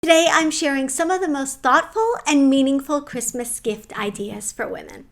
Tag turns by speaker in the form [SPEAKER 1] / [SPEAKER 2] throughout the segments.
[SPEAKER 1] Today I'm sharing some of the most thoughtful and meaningful Christmas gift ideas for women.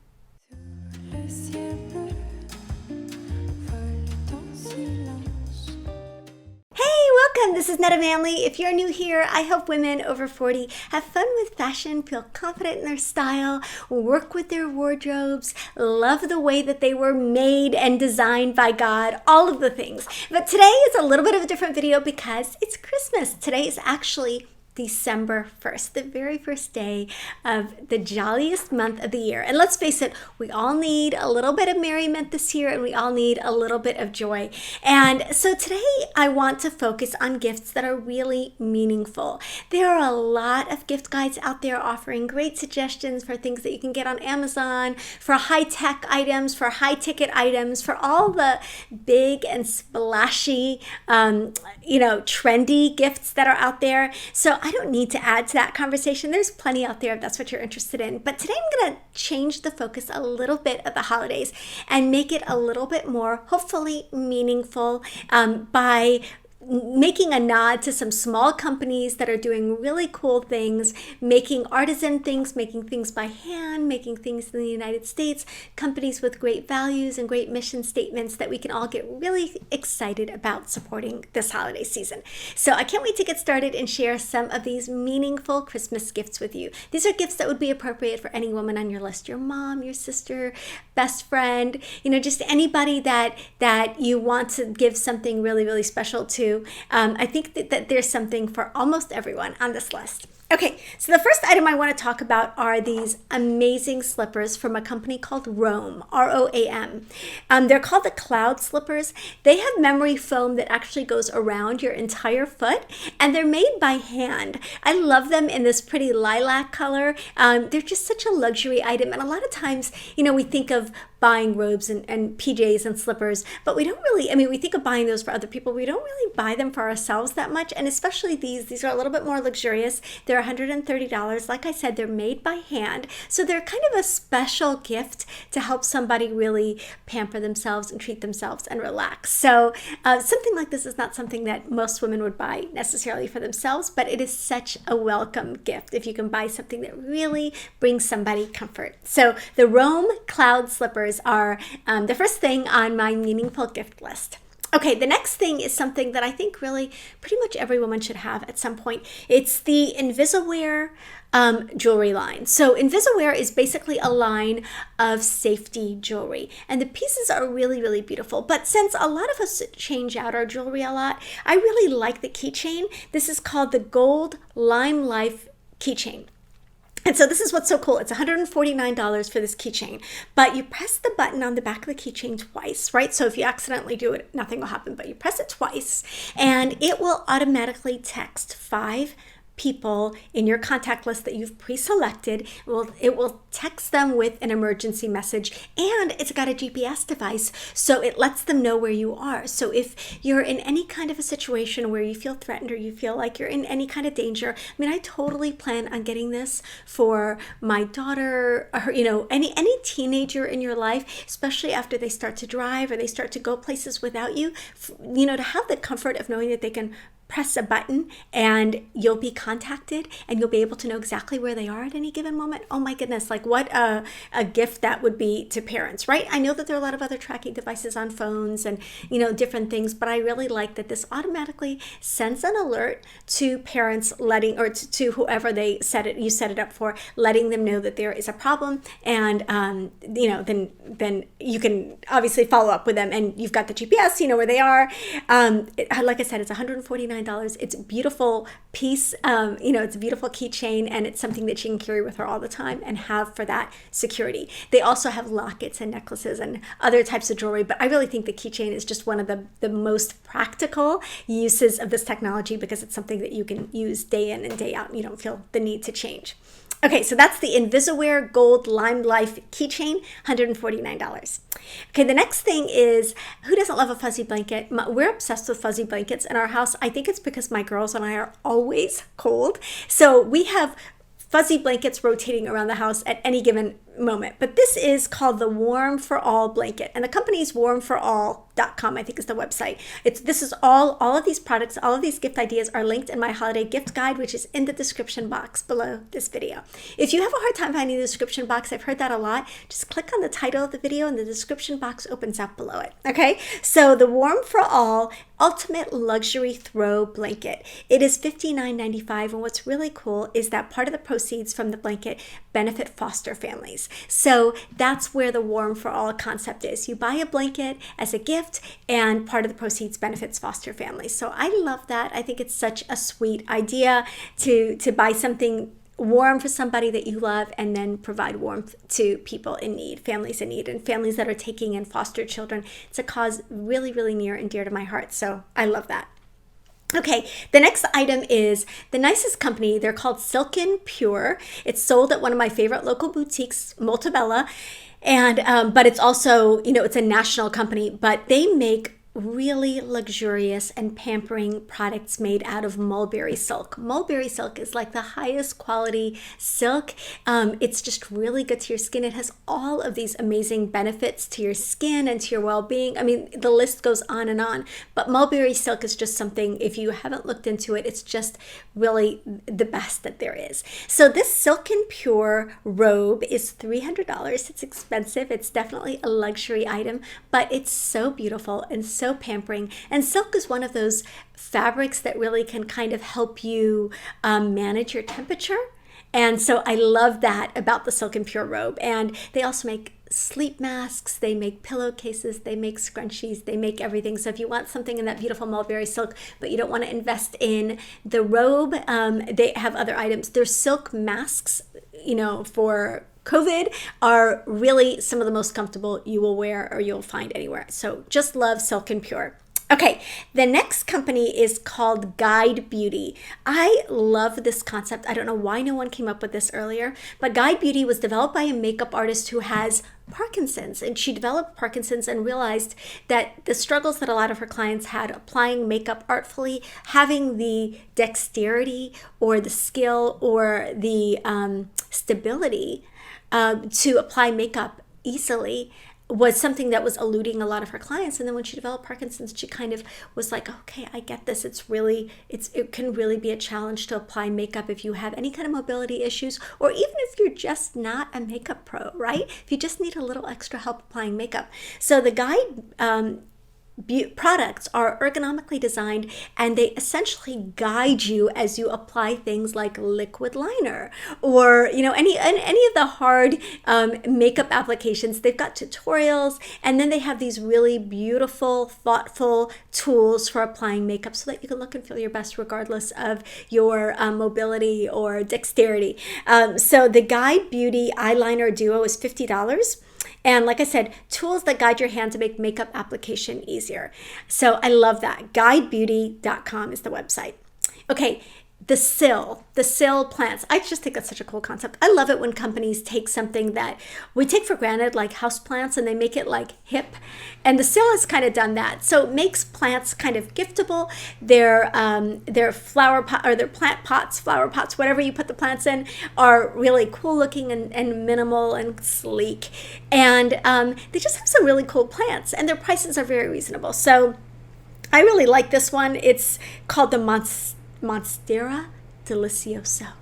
[SPEAKER 1] Hey, welcome! This is Netta Manley. If you're new here, I help women over 40 have fun with fashion, feel confident in their style, work with their wardrobes, love the way that they were made and designed by God, all of the things. But today is a little bit of a different video because it's Christmas. Today is actually December 1st, the very first day of the jolliest month of the year. And let's face it, we all need a little bit of merriment this year, and we all need a little bit of joy. And so today I want to focus on gifts that are really meaningful. There are a lot of gift guides out there offering great suggestions for things that you can get on Amazon, for high-tech items, for high-ticket items, for all the big and splashy, trendy gifts that are out there. So I don't need to add to that conversation. There's plenty out there if that's what you're interested in. But today I'm going to change the focus a little bit of the holidays and make it a little bit more, hopefully, meaningful by making a nod to some small companies that are doing really cool things, making artisan things, making things by hand, making things in the United States, companies with great values and great mission statements that we can all get really excited about supporting this holiday season. So I can't wait to get started and share some of these meaningful Christmas gifts with you. These are gifts that would be appropriate for any woman on your list, your mom, your sister, best friend, just anybody that you want to give something really, really special to. I think that there's something for almost everyone on this list. Okay, so the first item I want to talk about are these amazing slippers from a company called Robe, R-O-A-M. They're called the Cloud Slippers. They have memory foam that actually goes around your entire foot, and they're made by hand. I love them in this pretty lilac color. They're just such a luxury item, and a lot of times, we think of buying robes and PJs and slippers, but we don't really, we think of buying those for other people. We don't really buy them for ourselves that much, and especially these are a little bit more luxurious. They're $130. Like I said, they're made by hand, so they're kind of a special gift to help somebody really pamper themselves and treat themselves and relax. So something like this is not something that most women would buy necessarily for themselves, but it is such a welcome gift if you can buy something that really brings somebody comfort. So the Robe Cloud Slippers are the first thing on my meaningful gift list. Okay, the next thing is something that I think really pretty much every woman should have at some point. It's the Invisiblewear jewelry line. So Invisiblewear is basically a line of safety jewelry, and the pieces are really, really beautiful. But since a lot of us change out our jewelry a lot, I really like the keychain. This is called the Gold Lime Life Keychain. And so this is what's so cool. It's $149 for this keychain, but you press the button on the back of the keychain twice, right? So if you accidentally do it, nothing will happen, but you press it twice and it will automatically text 5 people in your contact list that you've pre-selected. It will text them with an emergency message, and it's got a GPS device, so it lets them know where you are. So if you're in any kind of a situation where you feel threatened or you feel like you're in any kind of danger, I totally plan on getting this for my daughter, or any teenager in your life, especially after they start to drive or they start to go places without you, to have the comfort of knowing that they can press a button and you'll be contacted and you'll be able to know exactly where they are at any given moment. Oh my goodness, like what a gift that would be to parents, right? I know that there are a lot of other tracking devices on phones and different things, but I really like that this automatically sends an alert to parents, to whoever you set it up for, letting them know that there is a problem, and then you can obviously follow up with them, and you've got the GPS, where they are. Like I said, it's $149. It's a beautiful piece, it's a beautiful keychain, and it's something that she can carry with her all the time and have for that security. They also have lockets and necklaces and other types of jewelry, but I really think the keychain is just one of the most practical uses of this technology because it's something that you can use day in and day out, and you don't feel the need to change. Okay, so that's the Invisiblewear Gold Lime Life Keychain, $149. Okay, the next thing is, who doesn't love a fuzzy blanket? We're obsessed with fuzzy blankets in our house. I think it's because my girls and I are always cold. So we have fuzzy blankets rotating around the house at any given moment. But this is called the Warm for All blanket, and the company's warmforall.com, I think is the website. This is all of these products, all of these gift ideas are linked in my holiday gift guide, which is in the description box below this video. If you have a hard time finding the description box, I've heard that a lot, just click on the title of the video and the description box opens up below it. Okay, so the Warm for All Ultimate Luxury Throw Blanket. It is $59.95, and what's really cool is that part of the proceeds from the blanket benefit foster families. So that's where the Warm for All concept is. You buy a blanket as a gift, and part of the proceeds benefits foster families. So I love that. I think it's such a sweet idea to buy something warm for somebody that you love and then provide warmth to people in need, families in need, and families that are taking in foster children. It's a cause really, really near and dear to my heart. So I love that. Okay, the next item is the nicest company. They're called Silken Pure. It's sold at one of my favorite local boutiques, Multabella. And but it's also, it's a national company, but they make really luxurious and pampering products made out of mulberry silk. Mulberry silk is like the highest quality silk. It's just really good to your skin. It has all of these amazing benefits to your skin and to your well-being. I mean, the list goes on and on, but mulberry silk is just something, if you haven't looked into it, it's just really the best that there is. So this Silken Pure robe is $300. It's expensive. It's definitely a luxury item, but it's so beautiful and so pampering. And silk is one of those fabrics that really can kind of help you manage your temperature. And so I love that about the Silken Pure robe. And they also make sleep masks, they make pillowcases, they make scrunchies, they make everything. So if you want something in that beautiful mulberry silk, but you don't want to invest in the robe, they have other items. Their silk masks, for COVID are really some of the most comfortable you will wear or you'll find anywhere. So just love Silken Pure. Okay, the next company is called Guide Beauty. I love this concept. I don't know why no one came up with this earlier, but Guide Beauty was developed by a makeup artist who has Parkinson's, and she developed Parkinson's and realized that the struggles that a lot of her clients had applying makeup artfully, having the dexterity or the skill or the stability to apply makeup easily was something that was eluding a lot of her clients. And then when she developed Parkinson's, she kind of was like, okay, I get this. It can really be a challenge to apply makeup if you have any kind of mobility issues, or even if you're just not a makeup pro, right? If you just need a little extra help applying makeup. So the Guide products are ergonomically designed, and they essentially guide you as you apply things like liquid liner or any of the hard makeup applications. They've got tutorials, and then they have these really beautiful, thoughtful tools for applying makeup so that you can look and feel your best regardless of your mobility or dexterity. So the Guide Beauty Eyeliner Duo is $50. And like I said, tools that guide your hand to make makeup application easier. So I love that. Guidebeauty.com is the website. Okay, the SIL Plants. I just think that's such a cool concept. I love it when companies take something that we take for granted, like houseplants, and they make it like hip. And the SIL has kind of done that. So it makes plants kind of giftable. Their flower pot or their plant pots, flower pots, whatever you put the plants in, are really cool looking and minimal and sleek. And they just have some really cool plants, and their prices are very reasonable. So I really like this one. It's called the Monstera Deliciosa.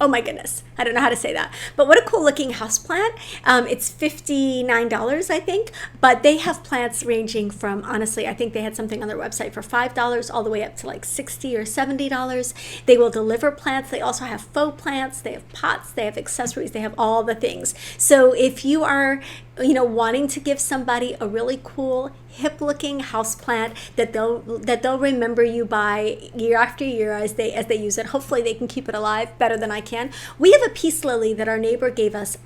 [SPEAKER 1] Oh my goodness, I don't know how to say that. But what a cool looking houseplant. It's $59, I think, but they have plants ranging from, honestly, I think they had something on their website for $5 all the way up to like $60 or $70. They will deliver plants. They also have faux plants. They have pots. They have accessories. They have all the things. So if you are wanting to give somebody a really cool, hip-looking houseplant that they'll remember you by year after year as they use it. Hopefully they can keep it alive better than I can. We have a peace lily that our neighbor gave us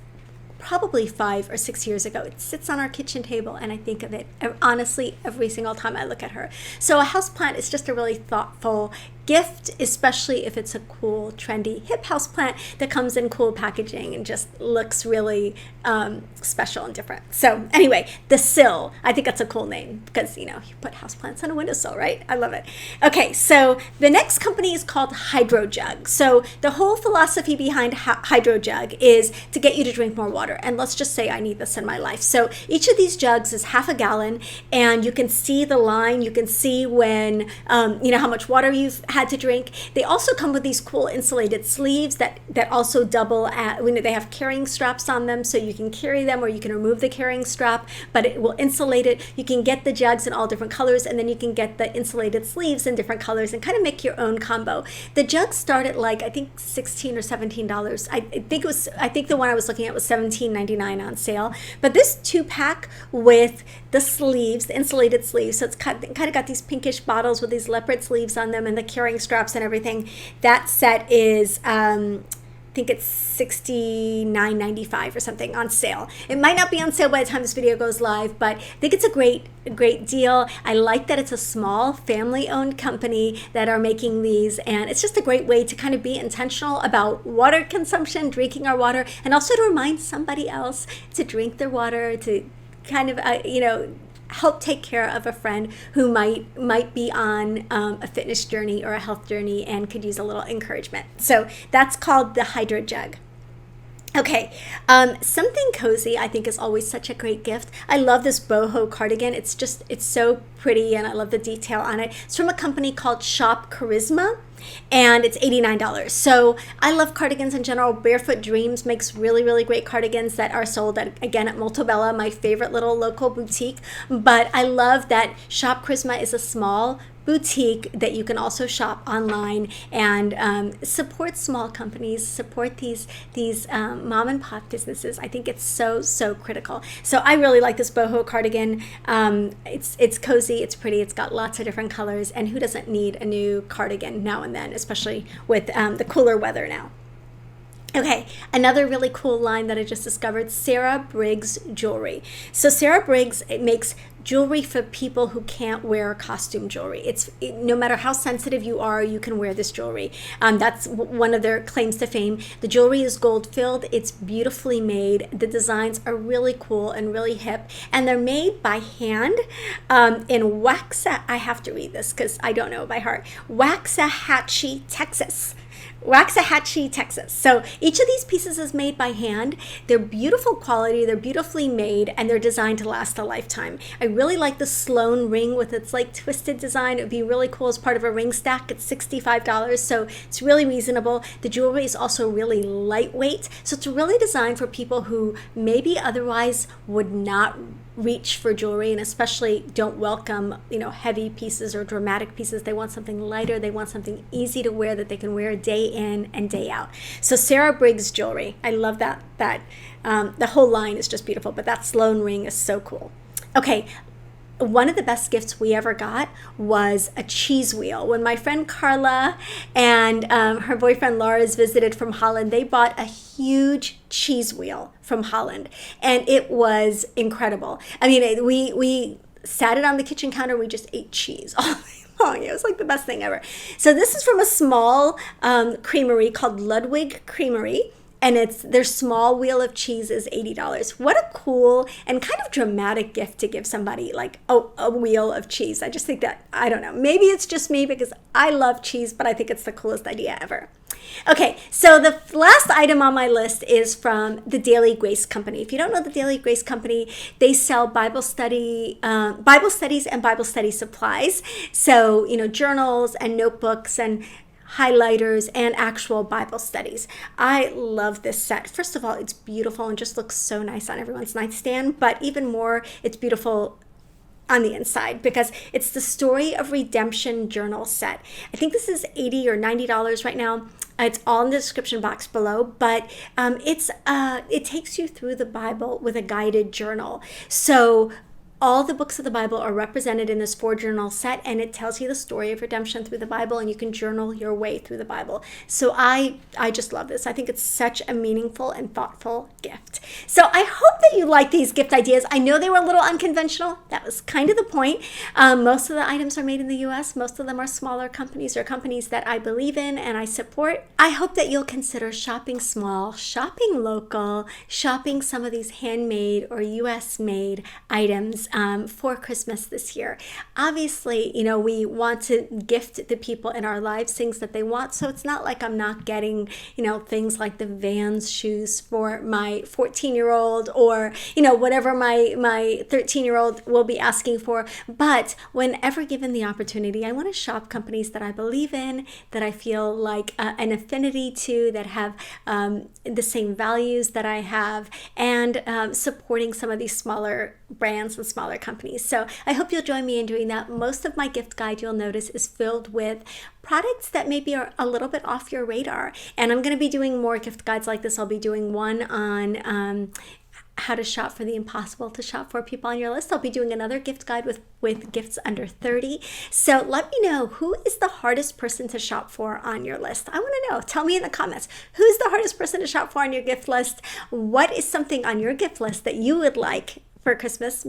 [SPEAKER 1] probably 5 or 6 years ago. It sits on our kitchen table, and I think of it honestly every single time I look at her. So a houseplant is just a really thoughtful gift, especially if it's a cool, trendy, hip houseplant that comes in cool packaging and just looks really special and different. So anyway, the SIL, I think that's a cool name because, you put houseplants on a windowsill, right? I love it. Okay, so the next company is called Hydro Jug. So the whole philosophy behind Hydro Jug is to get you to drink more water. And let's just say I need this in my life. So each of these jugs is half a gallon, and you can see the line. You can see when, how much water you've had to drink. They also come with these cool insulated sleeves that also double they have carrying straps on them, so you can carry them or you can remove the carrying strap, but it will insulate it. You can get the jugs in all different colors, and then you can get the insulated sleeves in different colors and kind of make your own combo. The jugs start at I think $16 or $17. I think the one I was looking at was $17.99 on sale. But this 2-pack with the sleeves, the insulated sleeves, so it's kind of got these pinkish bottles with these leopard sleeves on them and the carrying straps and everything. That set is I think it's $69.95 or something on sale. It might not be on sale by the time this video goes live, but I think it's a great deal. I like that it's a small family-owned company that are making these, and it's just a great way to kind of be intentional about water consumption, drinking our water, and also to remind somebody else to drink their water, to kind of help take care of a friend who might be on a fitness journey or a health journey and could use a little encouragement. So that's called the Hydro Jug. Okay, something cozy I think is always such a great gift. I love this Boho Cardigan. It's so pretty, and I love the detail on it. It's from a company called Shop Charisma, and it's $89. So I love cardigans in general. Barefoot Dreams makes really, really great cardigans that are sold at Montebello, my favorite little local boutique. But I love that Shop Charisma is a small boutique that you can also shop online and support small companies, support these mom and pop businesses. I think it's so critical. So I really like this Boho cardigan. It's cozy, it's pretty, it's got lots of different colors, and who doesn't need a new cardigan now and then, especially with the cooler weather now. Okay, another really cool line that I just discovered, Sarah Briggs Jewelry. So Sarah Briggs, it makes jewelry for people who can't wear costume jewelry. No matter how sensitive you are, you can wear this jewelry. That's one of their claims to fame. The jewelry is gold filled. It's beautifully made. The designs are really cool and really hip, and they're made by hand in I have to read this because I don't know it by heart. Waxahachie, Texas. Waxahachie, Texas. So each of these pieces is made by hand. They're beautiful quality, they're beautifully made, and they're designed to last a lifetime. I really like the Sloan ring with its twisted design. It would be really cool as part of a ring stack. It's $65, so it's really reasonable. The jewelry is also really lightweight, so it's really designed for people who maybe otherwise would not reach for jewelry, and especially don't welcome heavy pieces or dramatic pieces. They want something lighter. They want something easy to wear that they can wear day in and day out. So Sarah Briggs Jewelry, I love that the whole line is just beautiful, but that Sloan ring is so cool. Okay, one of the best gifts we ever got was a cheese wheel. When my friend Carla and her boyfriend Lars visited from Holland, they bought a huge cheese wheel from Holland, and it was incredible. I mean, we sat it on the kitchen counter. We just ate cheese all day long. It was the best thing ever. So this is from a small creamery called Ludwig Creamery, and their small wheel of cheese is $80. What a cool and kind of dramatic gift to give somebody, a wheel of cheese. I just think that, I don't know, maybe it's just me because I love cheese, but I think it's the coolest idea ever. Okay, so the last item on my list is from the Daily Grace Company. If you don't know the Daily Grace Company, they sell Bible studies and Bible study supplies. So, journals and notebooks and highlighters and actual Bible studies. I love this set. First of all, it's beautiful and just looks so nice on everyone's nightstand, but even more, it's beautiful on the inside because it's the Story of Redemption journal set. I think this is $80 or $90 right now. It's all in the description box below, but it takes you through the Bible with a guided journal. So all the books of the Bible are represented in this 4-journal set, and it tells you the story of redemption through the Bible, and you can journal your way through the Bible. So I just love this. I think it's such a meaningful and thoughtful gift. So I hope that you like these gift ideas. I know they were a little unconventional. That was kind of the point. Most of the items are made in the US. Most of them are smaller companies or companies that I believe in and I support. I hope that you'll consider shopping small, shopping local, shopping some of these handmade or US made items for Christmas this year. Obviously, we want to gift the people in our lives things that they want. So it's not like I'm not getting, things like the Vans shoes for my 14-year-old or, whatever my 13-year-old will be asking for. But whenever given the opportunity, I want to shop companies that I believe in, that I feel like an affinity to, that have the same values that I have, and supporting some of these smaller brands and smaller companies. So I hope you'll join me in doing that. Most of my gift guide, you'll notice, is filled with products that maybe are a little bit off your radar. And I'm going to be doing more gift guides like this. I'll be doing one on how to shop for the impossible to shop for people on your list. I'll be doing another gift guide with gifts under 30. So let me know, who is the hardest person to shop for on your list? I want to know. Tell me in the comments, who's the hardest person to shop for on your gift list? What is something on your gift list that you would like for Christmas?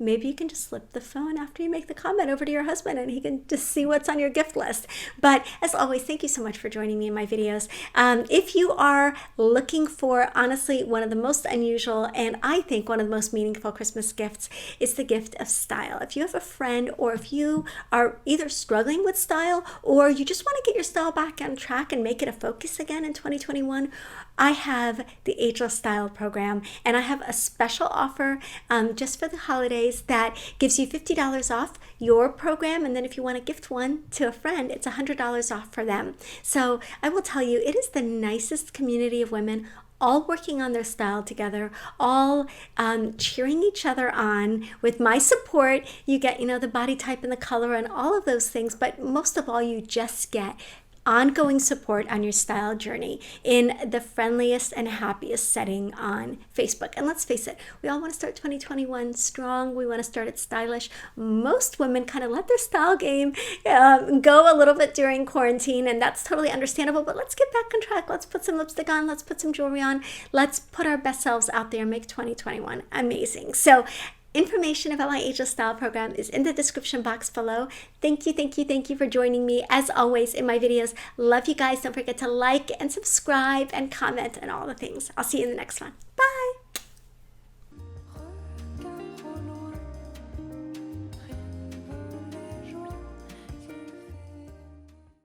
[SPEAKER 1] Maybe you can just slip the phone after you make the comment over to your husband and he can just see what's on your gift list. But as always, thank you so much for joining me in my videos. If you are looking for, honestly, one of the most unusual and I think one of the most meaningful Christmas gifts is the gift of style. If you have a friend, or if you are either struggling with style or you just want to get your style back on track and make it a focus again in 2021, I have the Ageless Style program, and I have a special offer just for the holidays that gives you $50 off your program, and then if you want to gift one to a friend, it's $100 off for them. So I will tell you, it is the nicest community of women, all working on their style together, all cheering each other on with my support. You get, the body type and the color and all of those things, but most of all, you just get ongoing support on your style journey in the friendliest and happiest setting on Facebook. And let's face it, we all want to start 2021 strong. We want to start it stylish. Most women kind of let their style game go a little bit during quarantine, and that's totally understandable, but let's get back on track. Let's put some lipstick on. Let's put some jewelry on. Let's put our best selves out there and make 2021 amazing. So information about my Ageless Style program is in the description box below. Thank you for joining me as always in my videos. Love you guys. Don't forget to like and subscribe and comment and all the things. I'll see you in the next one.